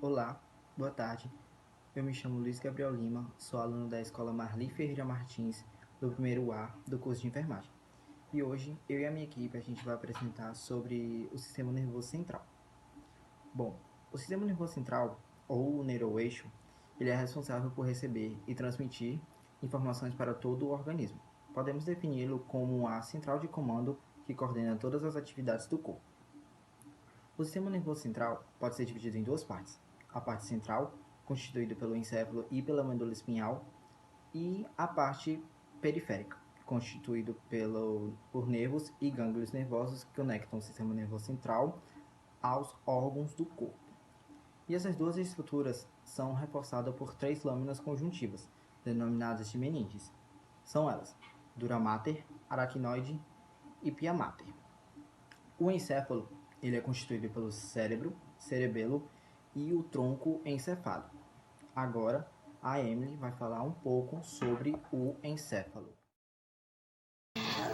Olá, boa tarde. Eu me chamo Luiz Gabriel Lima, sou aluno da Escola Marli Ferreira Martins, do primeiro A do curso de enfermagem. E hoje, eu e a minha equipe, a gente vai apresentar sobre o sistema nervoso central. Bom, o sistema nervoso central, ou o neuroeixo, ele é responsável por receber e transmitir informações para todo o organismo. Podemos defini-lo como a central de comando que coordena todas as atividades do corpo. O sistema nervoso central pode ser dividido em duas partes: a parte central, constituída pelo encéfalo e pela medula espinhal, e a parte periférica, constituída por nervos e gânglios nervosos que conectam o sistema nervoso central aos órgãos do corpo. E essas duas estruturas são reforçadas por três lâminas conjuntivas, denominadas de meninges. São elas: dura mater, aracnoide e pia mater. O encéfalo ele é constituído pelo cérebro, cerebelo e o tronco encefálico. Agora, a Emily vai falar um pouco sobre o encéfalo.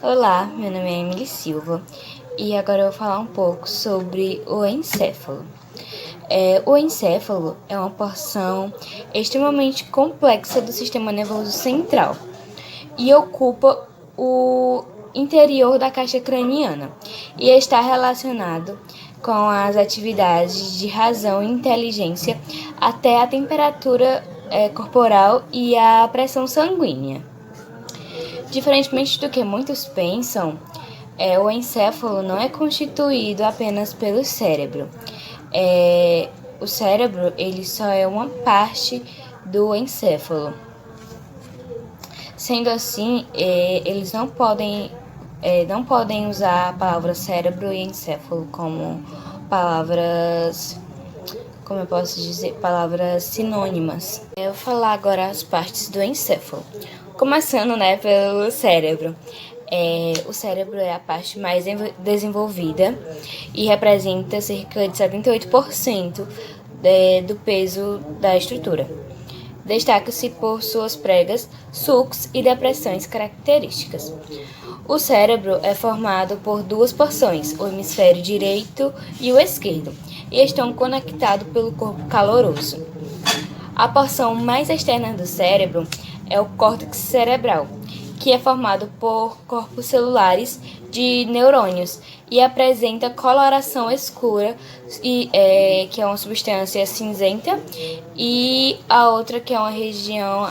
Olá, meu nome é Emily Silva e agora eu vou falar um pouco sobre o encéfalo. O encéfalo é uma porção extremamente complexa do sistema nervoso central e ocupa o interior da caixa craniana e está relacionado com as atividades de razão e inteligência até a temperatura corporal e a pressão sanguínea. Diferentemente do que muitos pensam, o encéfalo não é constituído apenas pelo cérebro. O cérebro ele só é uma parte do encéfalo. Sendo assim, eles não podem usar a palavra cérebro e encéfalo como palavras, como eu posso dizer, palavras sinônimas. Eu vou falar agora as partes do encéfalo. Começando, pelo cérebro. O cérebro é a parte mais desenvolvida e representa cerca de 78% do peso da estrutura. Destaca-se por suas pregas, sulcos e depressões características. O cérebro é formado por duas porções, o hemisfério direito e o esquerdo, e estão conectados pelo corpo caloroso. A porção mais externa do cérebro é o córtex cerebral, que é formado por corpos celulares de neurônios e apresenta coloração escura, que é uma substância cinzenta, e a outra que é uma região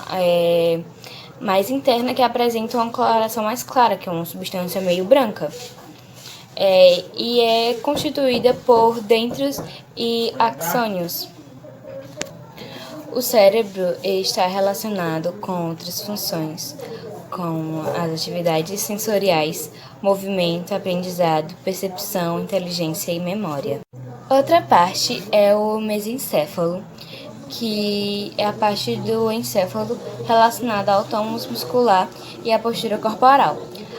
mais interna que apresenta uma coloração mais clara, que é uma substância meio branca. E é constituída por dendritos e axônios. O cérebro está relacionado com outras funções, como as atividades sensoriais, movimento, aprendizado, percepção, inteligência e memória. Outra parte é o mesencéfalo, que é a parte do encéfalo relacionada ao tônus muscular e à postura corporal.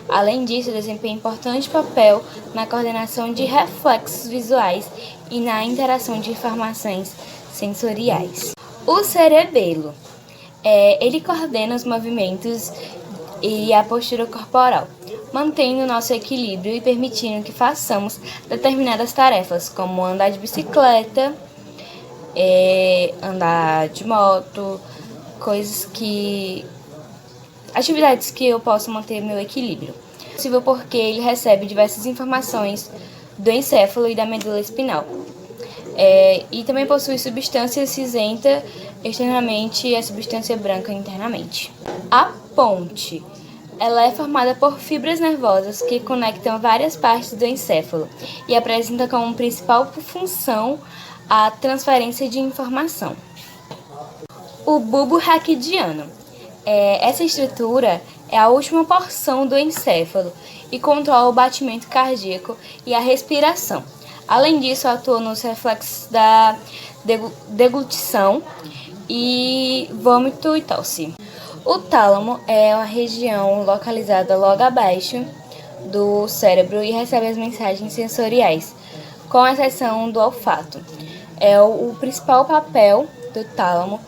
Além disso, desempenha importante papel na coordenação de reflexos visuais e na interação de informações sensoriais. O cerebelo, ele coordena os movimentos e a postura corporal, mantendo nosso equilíbrio e permitindo que façamos determinadas tarefas, como andar de bicicleta, andar de moto, atividades que eu posso manter meu equilíbrio. É possível porque ele recebe diversas informações do encéfalo e da medula espinal. E também possui substância cinzenta externamente e a substância branca internamente. A ponte, ela é formada por fibras nervosas que conectam várias partes do encéfalo e apresenta como principal função a transferência de informação. O bulbo raquidiano. Essa estrutura é a última porção do encéfalo e controla o batimento cardíaco e a respiração. Além disso, atua nos reflexos da deglutição e vômito e tosse. O tálamo é uma região localizada logo abaixo do cérebro e recebe as mensagens sensoriais, com exceção do olfato. O principal papel do tálamo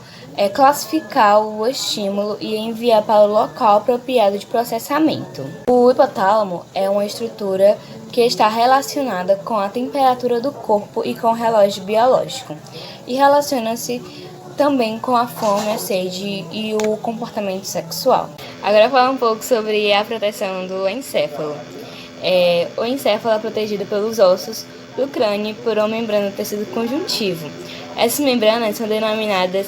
classificar o estímulo e enviar para o local apropriado de processamento. O hipotálamo é uma estrutura que está relacionada com a temperatura do corpo e com o relógio biológico, e relaciona-se também com a fome, a sede e o comportamento sexual. Agora falar um pouco sobre a proteção do encéfalo. O encéfalo é protegido pelos ossos do crânio por uma membrana do tecido conjuntivo. Essas membranas são denominadas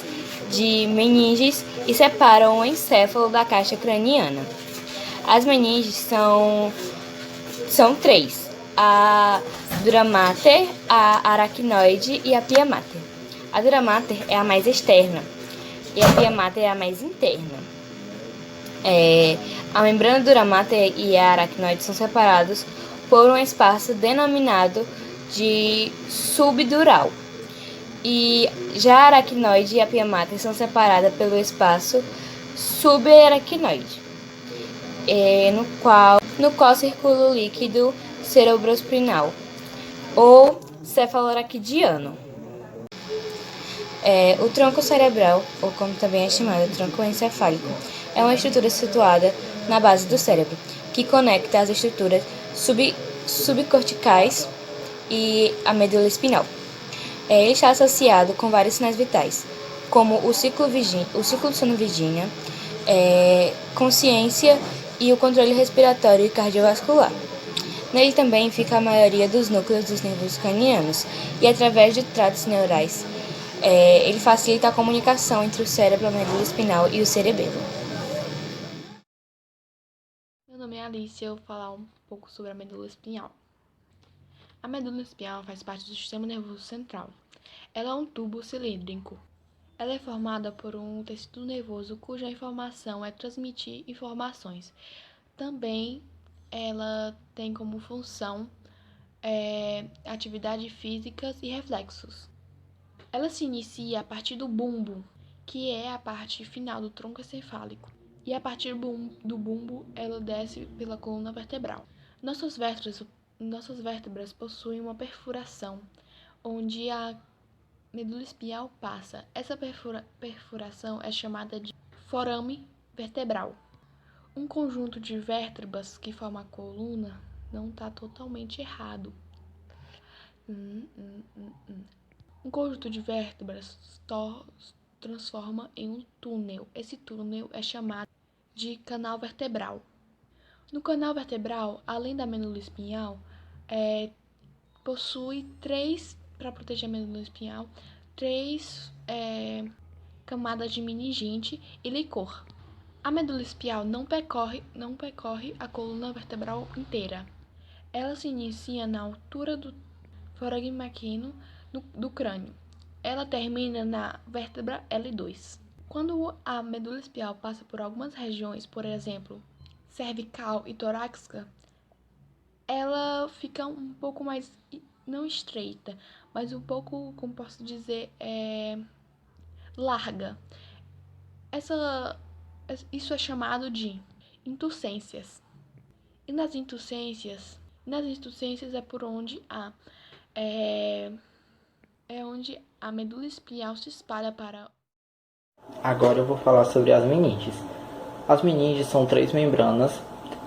de meninges e separam o encéfalo da caixa craniana. As meninges são três: a dura mater, a aracnoide e a pia mater. A dura mater é a mais externa e a pia mater é a mais interna. A membrana dura mater e a aracnoide são separados por um espaço denominado de subdural. E já a aracnoide e a pia mater são separadas pelo espaço subaracnoide, no qual circula o líquido cerebrospinal ou cefaloraquidiano. O tronco cerebral, ou como também é chamado tronco encefálico, é uma estrutura situada na base do cérebro, que conecta as estruturas subcorticais e a medula espinal. Ele está associado com vários sinais vitais, como o ciclo do sono vigília, consciência e o controle respiratório e cardiovascular. Nele também fica a maioria dos núcleos dos nervos cranianos, e através de tratos neurais, ele facilita a comunicação entre o cérebro, a medula espinal e o cerebelo. Meu nome é Alice e eu vou falar um pouco sobre a medula espinhal. A medula espinhal faz parte do sistema nervoso central. Ela é um tubo cilíndrico. Ela é formada por um tecido nervoso cuja informação é transmitir informações. Também ela tem como função atividades físicas e reflexos. Ela se inicia a partir do bumbo, que é a parte final do tronco encefálico, e a partir do bumbo ela desce pela coluna vertebral. Nossas vértebras possuem uma perfuração, onde a medula espinhal passa. Essa perfuração é chamada de forame vertebral. Um conjunto de vértebras que forma a coluna não está totalmente errado. Um conjunto de vértebras transforma em um túnel. Esse túnel é chamado de canal vertebral. No canal vertebral, além da medula espinhal, possui para proteger a medula espinhal, três camadas de meningite e licor. A medula espinhal não percorre a coluna vertebral inteira. Ela se inicia na altura do forame aquino do crânio. Ela termina na vértebra L2. Quando a medula espinhal passa por algumas regiões, por exemplo, cervical e torácica, ela fica um pouco mais, não estreita, mas um pouco, como posso dizer, larga. Isso é chamado de intuscências. E nas intuscências é por onde onde a medula espinhal se espalha para... Agora eu vou falar sobre as meninges. As meninges são 3 membranas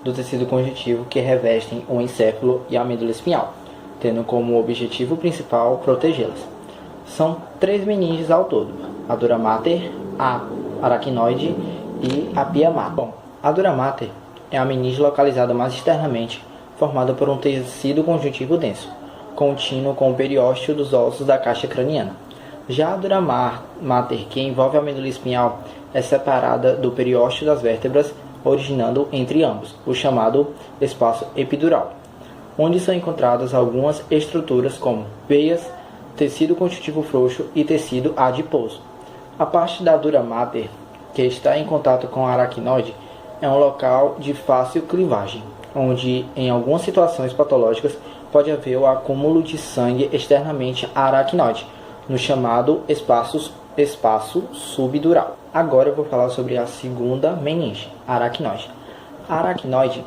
do tecido conjuntivo que revestem o encéfalo e a medula espinhal, tendo como objetivo principal protegê-las. São 3 meninges ao todo: a dura mater, a aracnoide e a pia mater. Bom, a dura mater é a meninge localizada mais externamente, formada por um tecido conjuntivo denso, contínuo com o periósteo dos ossos da caixa craniana. Já a dura mater, que envolve a medula espinhal, é separada do periósteo das vértebras, originando entre ambos o chamado espaço epidural, onde são encontradas algumas estruturas como veias, tecido conjuntivo frouxo e tecido adiposo. A parte da dura mater, que está em contato com a aracnoide, é um local de fácil clivagem, onde em algumas situações patológicas pode haver o acúmulo de sangue externamente à aracnoide, no chamado espaço subdural. Agora eu vou falar sobre a segunda meninge, a aracnoide. A aracnoide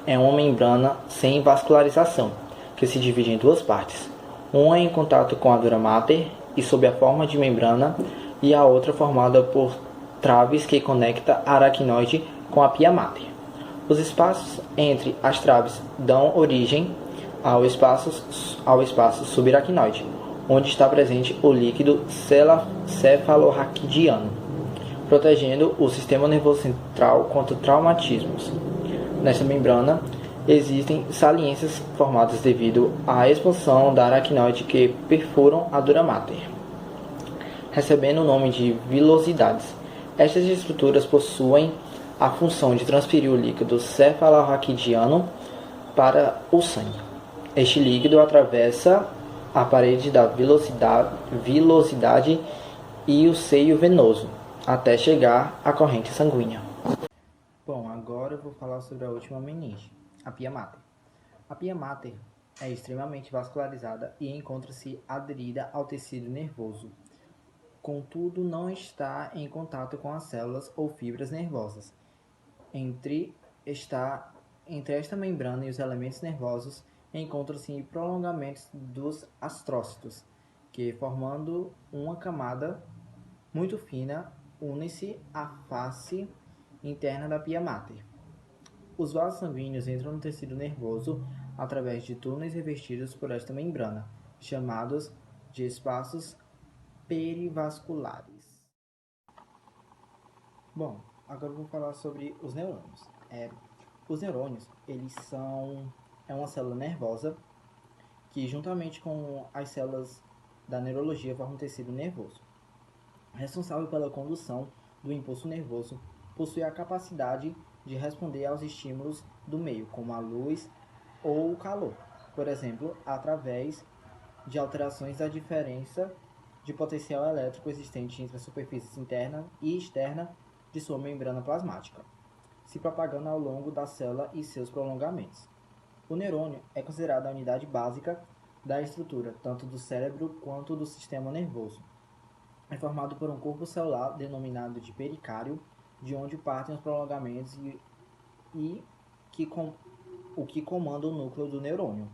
é uma membrana sem vascularização, que se divide em duas partes. Uma é em contato com a dura mater e sob a forma de membrana e a outra formada por traves que conecta a aracnoide com a pia mater. Os espaços entre as traves dão origem ao espaço subaracnoide, onde está presente o líquido cefalorraquidiano, protegendo o sistema nervoso central contra traumatismos. Nessa membrana existem saliências formadas devido à expansão da aracnoide que perfuram a dura mater, recebendo o nome de vilosidades. Estas estruturas possuem a função de transferir o líquido cefalorraquidiano para o sangue. Este líquido atravessa a parede da vilosidade e o seio venoso, até chegar à corrente sanguínea. Bom, agora eu vou falar sobre a última meninge, a pia mater. A pia mater é extremamente vascularizada e encontra-se aderida ao tecido nervoso. Contudo, não está em contato com as células ou fibras nervosas. Entre esta membrana e os elementos nervosos encontram-se prolongamentos dos astrócitos, que, formando uma camada muito fina, une-se à face interna da pia mater. Os vasos sanguíneos entram no tecido nervoso através de túneis revestidos por esta membrana, chamados de espaços perivasculares. Bom, agora eu vou falar sobre os neurônios. Os neurônios, eles são uma célula nervosa que, juntamente com as células da neurologia, formam um tecido nervoso. Responsável pela condução do impulso nervoso, possui a capacidade de responder aos estímulos do meio, como a luz ou o calor, por exemplo, através de alterações da diferença de potencial elétrico existente entre a superfície interna e externa de sua membrana plasmática, se propagando ao longo da célula e seus prolongamentos. O neurônio é considerado a unidade básica da estrutura, tanto do cérebro quanto do sistema nervoso. É formado por um corpo celular denominado de pericário, de onde partem os prolongamentos o que comanda o núcleo do neurônio,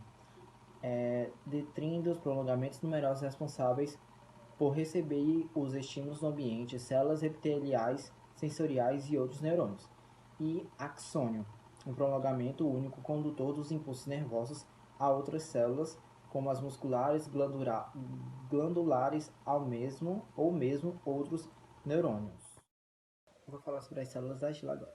detrindo os prolongamentos numerosos responsáveis por receber os estímulos do ambiente, células epiteliais, sensoriais e outros neurônios, e axônio, um prolongamento único condutor dos impulsos nervosos a outras células, como as musculares, glandulares ou mesmo outros neurônios. Eu vou falar sobre as células da gila agora.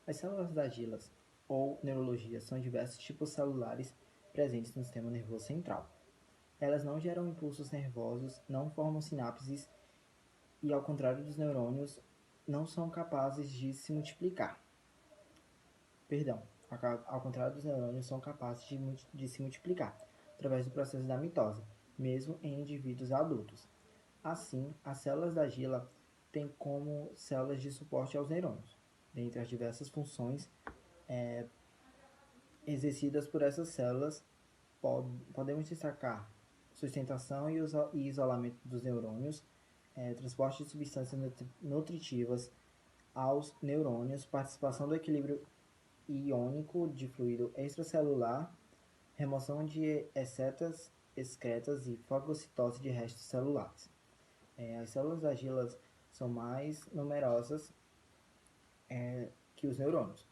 As células da gila, ou neurologia, são diversos tipos celulares presentes no sistema nervoso central. Elas não geram impulsos nervosos, não formam sinapses e, ao contrário dos neurônios, não são capazes de se multiplicar. Ao contrário dos neurônios, são capazes de se multiplicar através do processo da mitose, mesmo em indivíduos adultos. Assim, as células da gila têm como células de suporte aos neurônios. Dentre as diversas funções exercidas por essas células, podemos destacar sustentação e isolamento dos neurônios, transporte de substâncias nutritivas aos neurônios, participação do equilíbrio iônico de fluido extracelular, remoção de excetas excretas e fagocitose de restos celulares. As células da gila são mais numerosas que os neurônios.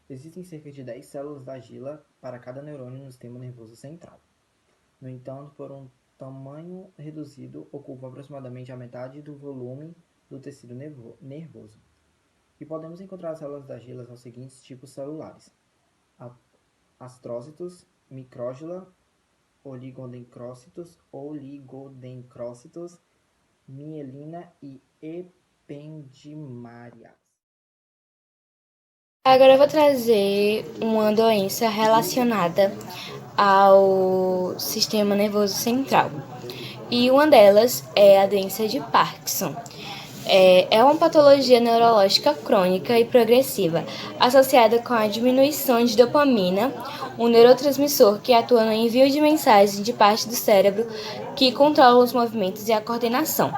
Existem cerca de 10 células da gila para cada neurônio no sistema nervoso central. No entanto, por um tamanho reduzido, ocupam aproximadamente a metade do volume do tecido nervoso. E podemos encontrar as células da gila nos seguintes tipos celulares: astrócitos, micrógila, oligodencrócitos, mielina e ependimárias. Agora eu vou trazer uma doença relacionada ao sistema nervoso central. E uma delas é a doença de Parkinson. É uma patologia neurológica crônica e progressiva, associada com a diminuição de dopamina, um neurotransmissor que atua no envio de mensagens de parte do cérebro que controla os movimentos e a coordenação.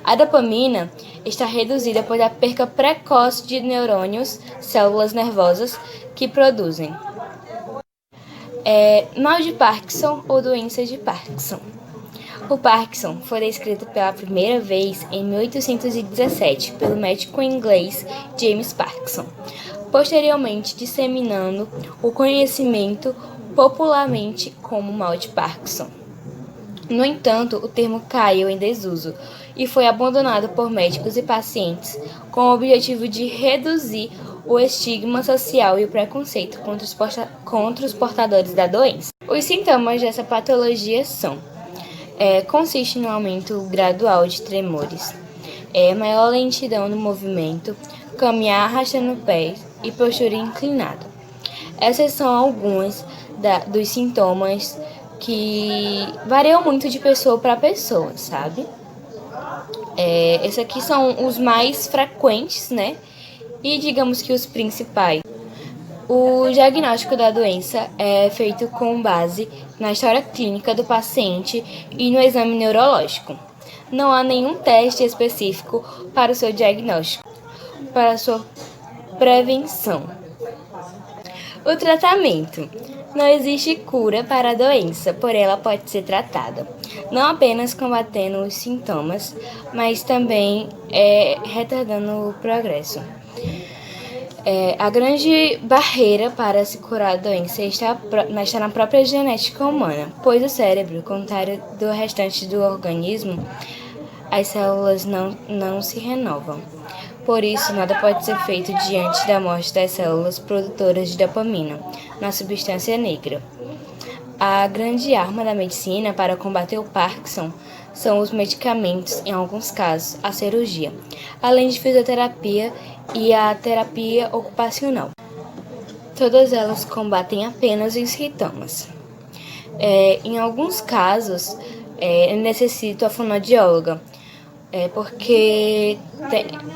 A dopamina está reduzida por a perca precoce de neurônios, células nervosas, que produzem mal de Parkinson ou doença de Parkinson. O Parkinson foi descrito pela primeira vez em 1817 pelo médico inglês James Parkinson, posteriormente disseminando o conhecimento popularmente como mal de Parkinson. No entanto, o termo caiu em desuso e foi abandonado por médicos e pacientes com o objetivo de reduzir o estigma social e o preconceito contra os portadores da doença. Os sintomas dessa patologia são: consiste no aumento gradual de tremores, maior lentidão no movimento, caminhar arrastando pés e postura inclinada. Essas são algumas dos sintomas que variam muito de pessoa para pessoa, sabe? Esses aqui são os mais frequentes, né? E digamos que os principais. O diagnóstico da doença é feito com base na história clínica do paciente e no exame neurológico. Não há nenhum teste específico para o seu diagnóstico, para a sua prevenção. O tratamento. Não existe cura para a doença, porém ela pode ser tratada, não apenas combatendo os sintomas, mas também retardando o progresso. A grande barreira para se curar a doença está na própria genética humana, pois o cérebro, ao contrário do restante do organismo, as células não se renovam. Por isso, nada pode ser feito diante da morte das células produtoras de dopamina, na substância negra. A grande arma da medicina para combater o Parkinson são os medicamentos, em alguns casos, a cirurgia, além de fisioterapia e a terapia ocupacional. Todas elas combatem apenas os sintomas. Em alguns casos, necessita a fonoaudióloga, porque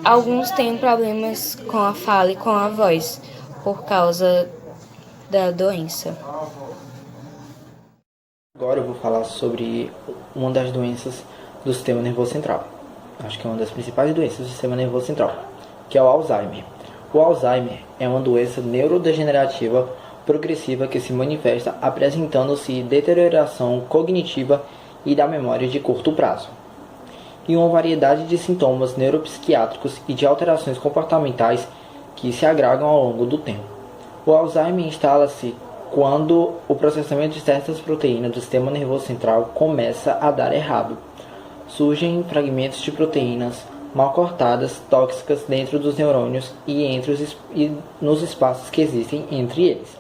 alguns têm problemas com a fala e com a voz por causa da doença. Agora eu vou falar sobre uma das doenças do sistema nervoso central. Acho que é uma das principais doenças do sistema nervoso central, que é o Alzheimer. O Alzheimer é uma doença neurodegenerativa progressiva que se manifesta apresentando-se deterioração cognitiva e da memória de curto prazo, e uma variedade de sintomas neuropsiquiátricos e de alterações comportamentais que se agregam ao longo do tempo. O Alzheimer instala-se quando o processamento de certas proteínas do sistema nervoso central começa a dar errado. Surgem fragmentos de proteínas mal cortadas, tóxicas dentro dos neurônios e nos espaços que existem entre eles.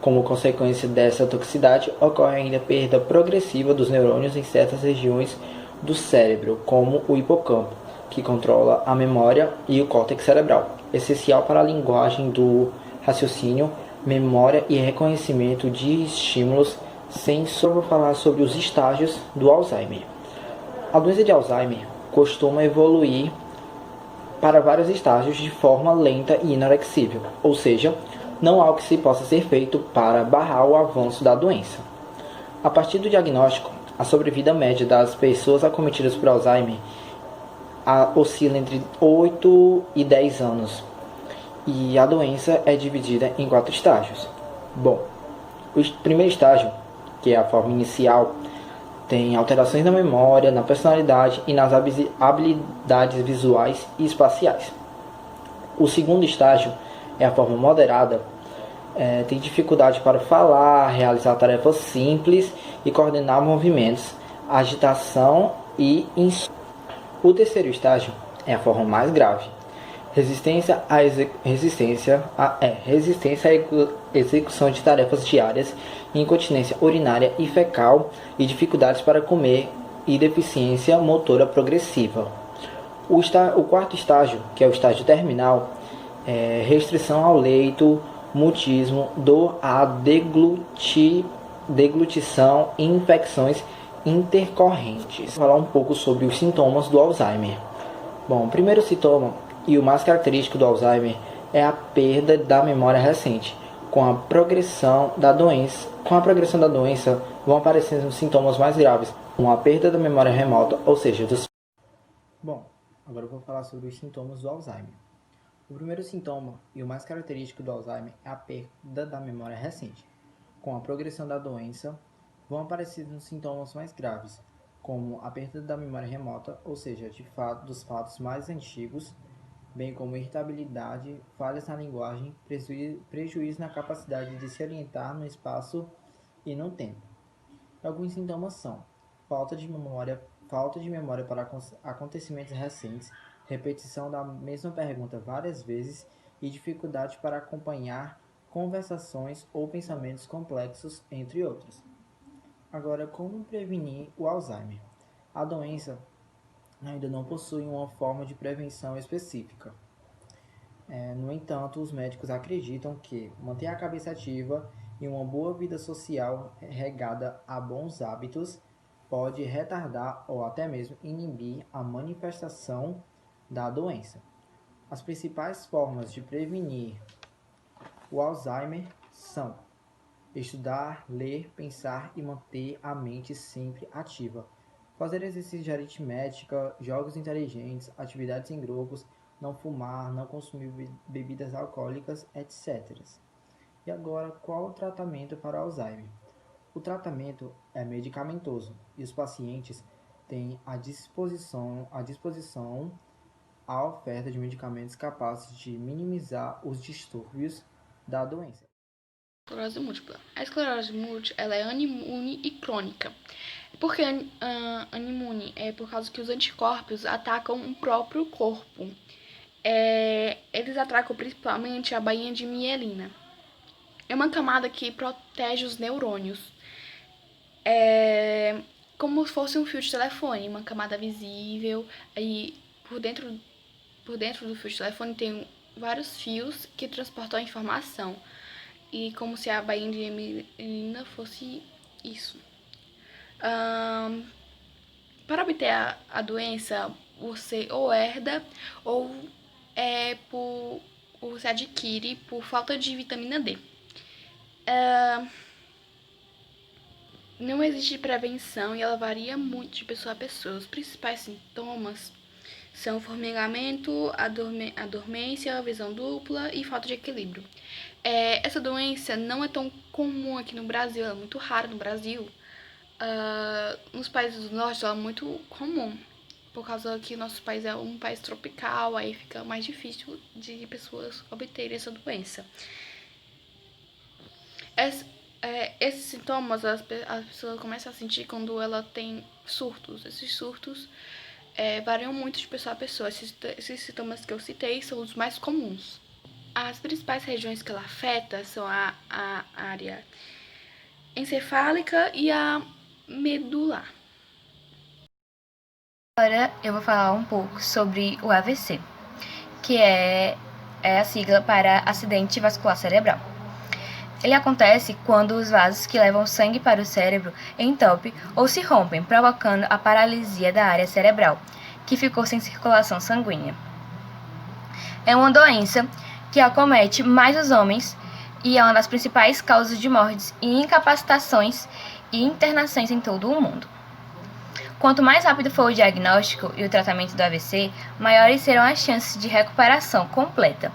Como consequência dessa toxicidade, ocorre ainda perda progressiva dos neurônios em certas regiões do cérebro, como o hipocampo, que controla a memória, e o córtex cerebral, essencial para a linguagem do raciocínio, memória e reconhecimento de estímulos sensoriais. Vou falar sobre os estágios do Alzheimer. A doença de Alzheimer costuma evoluir para vários estágios de forma lenta e inarexível, ou seja, não há o que se possa ser feito para barrar o avanço da doença. A partir do diagnóstico, a sobrevida média das pessoas acometidas por Alzheimer oscila entre 8 e 10 anos, e a doença é dividida em 4 estágios. Bom, o primeiro estágio, que é a forma inicial, tem alterações na memória, na personalidade e nas habilidades visuais e espaciais. O segundo estágio é a forma moderada, tem dificuldade para falar, realizar tarefas simples e coordenar movimentos, agitação e insônia. O terceiro estágio é a forma mais grave, resistência à execução de tarefas diárias, incontinência urinária e fecal e dificuldades para comer e deficiência motora progressiva. O quarto estágio, que é o estágio terminal, é restrição ao leito, mutismo, dor à deglutição e infecções intercorrentes. Vou falar um pouco sobre os sintomas do Alzheimer. Bom, o primeiro sintoma e o mais característico do Alzheimer é a perda da memória recente. Com a progressão da doença, vão aparecendo sintomas mais graves, como a perda da memória remota, ou seja, Bom, agora eu vou falar sobre os sintomas do Alzheimer. O primeiro sintoma e o mais característico do Alzheimer é a perda da memória recente. Com a progressão da doença, vão aparecendo sintomas mais graves, como a perda da memória remota, ou seja, dos fatos mais antigos, bem como irritabilidade, falhas na linguagem, prejuízo na capacidade de se orientar no espaço e no tempo. Alguns sintomas são falta de memória para acontecimentos recentes, repetição da mesma pergunta várias vezes e dificuldade para acompanhar conversações ou pensamentos complexos, entre outros. Agora, como prevenir o Alzheimer? A doença ainda não possui uma forma de prevenção específica. No entanto, os médicos acreditam que manter a cabeça ativa e uma boa vida social regada a bons hábitos pode retardar ou até mesmo inibir a manifestação da doença. As principais formas de prevenir o Alzheimer são estudar, ler, pensar e manter a mente sempre ativa. Fazer exercício de aritmética, jogos inteligentes, atividades em grupos, não fumar, não consumir bebidas alcoólicas, etc. E agora, qual o tratamento para Alzheimer? O tratamento é medicamentoso e os pacientes têm à disposição a oferta de medicamentos capazes de minimizar os distúrbios da doença. Esclerose múltipla. A esclerose múltipla ela é autoimune e crônica. Por que autoimune? É por causa que os anticorpos atacam o próprio corpo. Eles atacam principalmente a bainha de mielina. É uma camada que protege os neurônios. Como se fosse um fio de telefone, uma camada visível. E por dentro do fio de telefone tem vários fios que transportam a informação. E como se a bainha de mielina fosse isso. Para obter a doença, você ou herda ou você adquire por falta de vitamina D. Não existe prevenção e ela varia muito de pessoa a pessoa. Os principais sintomas são formigamento, a dormência, a visão dupla e falta de equilíbrio. Essa doença não é tão comum aqui no Brasil, ela é muito rara no Brasil. Nos países do norte ela é muito comum, por causa que nosso país é um país tropical, aí fica mais difícil de pessoas obterem essa doença. Esses sintomas as pessoas começam a sentir quando ela tem surtos. Esses surtos variam muito de pessoa a pessoa. Esses sintomas que eu citei são os mais comuns. As principais regiões que ela afeta são a área encefálica e a medular. Agora eu vou falar um pouco sobre o AVC, que é a sigla para acidente vascular cerebral. Ele acontece quando os vasos que levam sangue para o cérebro entopem ou se rompem, provocando a paralisia da área cerebral, que ficou sem circulação sanguínea. É uma doença que acomete mais os homens e é uma das principais causas de mortes e incapacitações e internações em todo o mundo. Quanto mais rápido for o diagnóstico e o tratamento do AVC, maiores serão as chances de recuperação completa.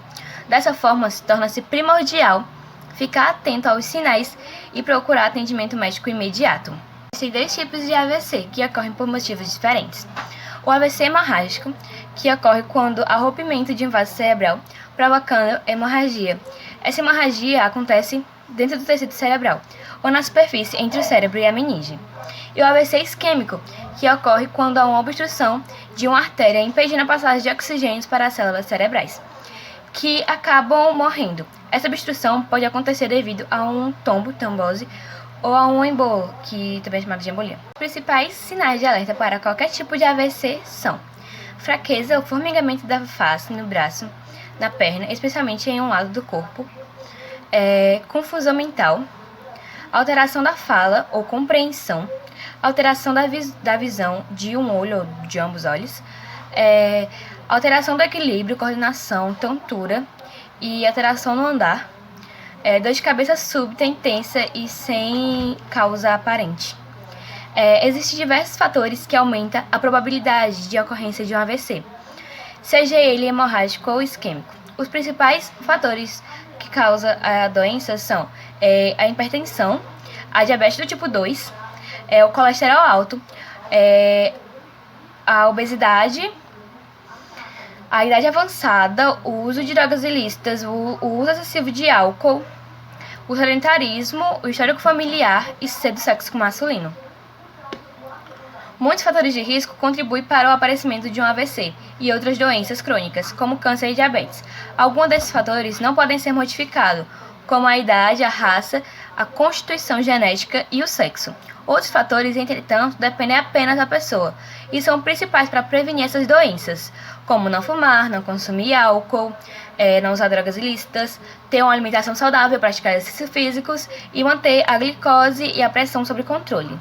Dessa forma, torna-se primordial ficar atento aos sinais e procurar atendimento médico imediato. Existem 2 tipos de AVC que ocorrem por motivos diferentes. O AVC hemorrágico, que ocorre quando há rompimento de um vaso cerebral, provocando hemorragia. Essa hemorragia acontece dentro do tecido cerebral, ou na superfície entre o cérebro e a meninge. E o AVC isquêmico, que ocorre quando há uma obstrução de uma artéria impedindo a passagem de oxigênio para as células cerebrais, que acabam morrendo. Essa obstrução pode acontecer devido a um trombose ou a um embolo, que também é chamado de embolia. Os principais sinais de alerta para qualquer tipo de AVC são fraqueza ou formigamento da face, no braço, na perna, especialmente em um lado do corpo, confusão mental, alteração da fala ou compreensão, alteração da visão de um olho ou de ambos olhos, alteração do equilíbrio, coordenação, tontura e alteração no andar, dor de cabeça súbita, intensa e sem causa aparente. Existem diversos fatores que aumentam a probabilidade de ocorrência de um AVC, seja ele hemorrágico ou isquêmico. Os principais fatores que causam a doença são a hipertensão, a diabetes do tipo 2, o colesterol alto, a obesidade, a idade avançada, o uso de drogas ilícitas, o uso excessivo de álcool, o sedentarismo, o histórico familiar e ser do sexo masculino. Muitos fatores de risco contribuem para o aparecimento de um AVC e outras doenças crônicas, como câncer e diabetes. Alguns desses fatores não podem ser modificados, como a idade, a raça, a constituição genética e o sexo. Outros fatores, entretanto, dependem apenas da pessoa e são principais para prevenir essas doenças, como não fumar, não consumir álcool, não usar drogas ilícitas, ter uma alimentação saudável, praticar exercícios físicos e manter a glicose e a pressão sob controle.